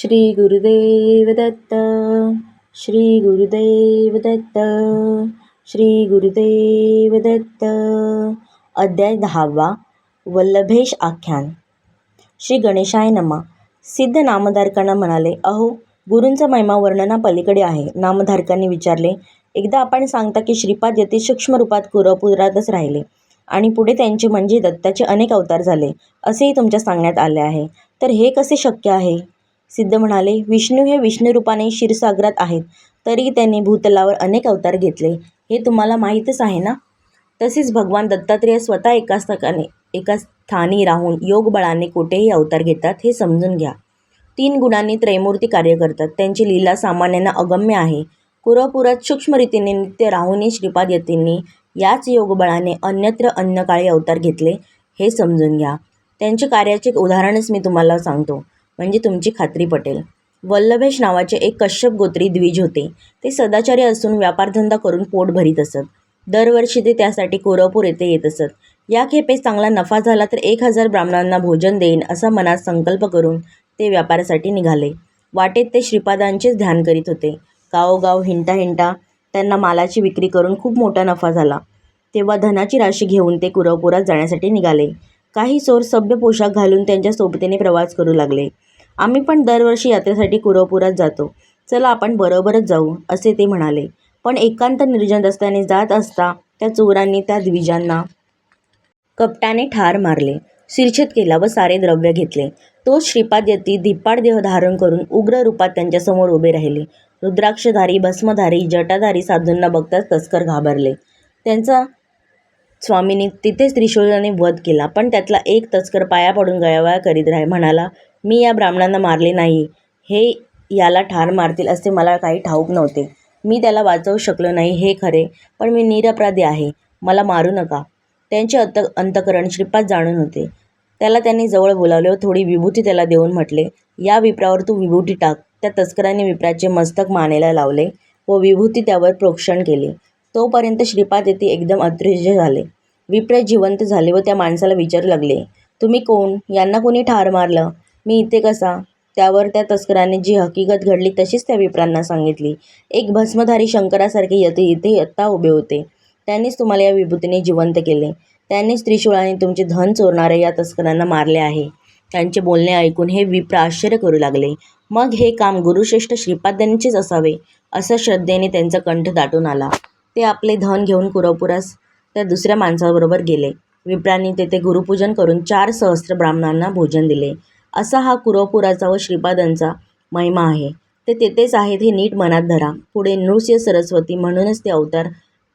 श्री गुरुदेव दत्त. श्री गुरुदेव दत्त. श्री गुरुदेव दत्त. अध्याय 10वा. वल्लभेश आख्यान. श्री गणेशाय नमः. सिद्ध नामधारकांना म्हणाले, अहो, गुरूंचा महिमा वर्णना पलीकडे आहे. नामधारकांनी विचारले, एकदा आपण सांगता की श्रीपाद यती सूक्ष्म रूपात कुरवपुरातच राहिले आणि पुढे त्यांचे म्हणजे दत्ताचे अनेक अवतार झाले, असेही तुमच्या सांगण्यात आले आहे. तर हे कसे शक्य आहे? सिद्ध म्हणाले, विष्णू हे विष्णुरूपाने क्षीरसागरात आहेत, तरी त्यांनी भूतलावर अनेक अवतार घेतले, हे तुम्हाला माहीतच आहे ना. तसेच भगवान दत्तात्रेय स्वतः एका स्थानी राहून योगबळाने कोठेही अवतार घेतात, हे समजून घ्या. 3 गुणांनी त्रयमूर्ती कार्य करतात. त्यांची लीला सामान्यांना अगम्य आहे. कुरवपुरात सूक्ष्म रीतीने नित्य राहूनही श्रीपाद यतींनी याच योगबळाने अन्यत्र अन्यकाळी अवतार घेतले, हे समजून घ्या. त्यांच्या कार्याचे एक उदाहरणच मी तुम्हाला सांगतो, म्हणजे तुमची खात्री पटेल. वल्लभेश नावाचे एक कश्यप गोत्री द्विज होते. ते सदाचारी असून व्यापारधंदा करून पोट भरीत असत. दरवर्षी ते त्यासाठी कुरवपूर येथे येत असत. या खेपेस चांगला नफा झाला तर 1000 ब्राह्मणांना भोजन देईन असा मनात संकल्प करून ते व्यापारासाठी निघाले. वाटेत ते श्रीपादांचेच ध्यान करीत होते. गावोगाव हिंडता त्यांना मालाची विक्री करून खूप मोठा नफा झाला. तेव्हा धनाची राशी घेऊन ते कुरवपुरात जाण्यासाठी निघाले. काही चोर सभ्य पोशाख घालून त्यांच्या सोबतीने प्रवास करू लागले. आम्ही पण दरवर्षी यात्रेसाठी कुरवपुरात जातो, चला आपण बरोबरच जाऊ, असे ते म्हणाले. पण एकांत निर्जन रस्त्याने जात असता त्या चोरांनी त्या द्विजांना कपटाने ठार मारले, शिरच्छेद केला व सारे द्रव्य घेतले. तोच श्रीपाद यती धिप्पाड देह धारण करून उग्र रूपात त्यांच्यासमोर उभे राहिले. रुद्राक्षधारी, भस्मधारी, जटाधारी साधूंना बघताच तस्कर घाबरले. त्यांचा स्वामींनी तिथेच त्रिशूळाने वध केला. पण त्यातला एक तस्कर पाया पडून गयावया करीत म्हणाला, मी या ब्राह्मणांना मारले नाही. हे याला ठार मारतील असे मला काही ठाऊक नव्हते. मी त्याला वाचवू शकलो नाही हे खरे, पण मी निरपराधी आहे, मला मारू नका. त्यांचे अंतःकरण श्रीपाद जाणून होते. त्याला त्यांनी जवळ बोलावले व थोडी विभूती त्याला देऊन म्हटले, या विप्रावर तू विभूती टाक. त्या तस्करांनी विप्राचे मस्तक मानेला लावले व विभूती त्यावर प्रोक्षण केले. तोपर्यंत श्रीपाद यती एकदम अदृश्य झाले. विप्र जिवंत झाले व त्या माणसाला विचारू लागले, तुम्ही कोण? यांना कोणी ठार मारलं? मी इथे कसा? त्यावर त्या तस्कराने जी हकीकत घडली तशीच त्या विप्रांना सांगितली. एक भस्मधारी शंकरासारखे यती इथे आत्ता उभे होते. त्यांनीच तुम्हाला या विभूतीने जिवंत केले. त्यांनीच त्रिशूळाने तुमचे धन चोरणाऱ्या या तस्करांना मारले आहे. त्यांचे बोलणे ऐकून हे विप्र आश्चर्य करू लागले. मग हे काम गुरुश्रेष्ठ श्रीपादांचेच असावे, असं श्रद्धेने त्यांचा कंठ दाटून आला. ते आपले धन घेऊन कुरवपुरास त्या दुसऱ्या माणसाबरोबर गेले. विप्रांनी तेथे गुरुपूजन करून 4 सहस्त्र ब्राह्मणांना भोजन दिले. असा हा कुरवपुराचा व श्रीपादांचा महिमा आहे. ते तेथेच आहेत हे नीट मनात धरा. पुढे नृसिंह सरस्वती म्हणूनच ते अवतार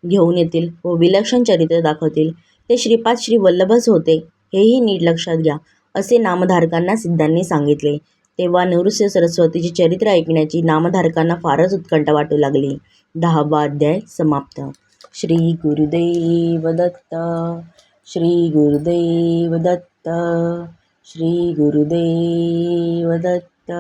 घेऊन येतील व विलक्षण चरित्र दाखवतील. ते श्रीपाद श्री वल्लभच होते, हेही नीट लक्षात घ्या, असे नामधारकांना सिद्धांनी सांगितले. तेव्हा नृसिंह सरस्वतीचे चरित्र ऐकण्याची नामधारकांना फारच उत्कंठा वाटू लागली. 10वा अध्याय समाप्त. श्री गुरुदेव दत्त. श्री गुरुदेव दत्त. श्री गुरुदेव दत्त.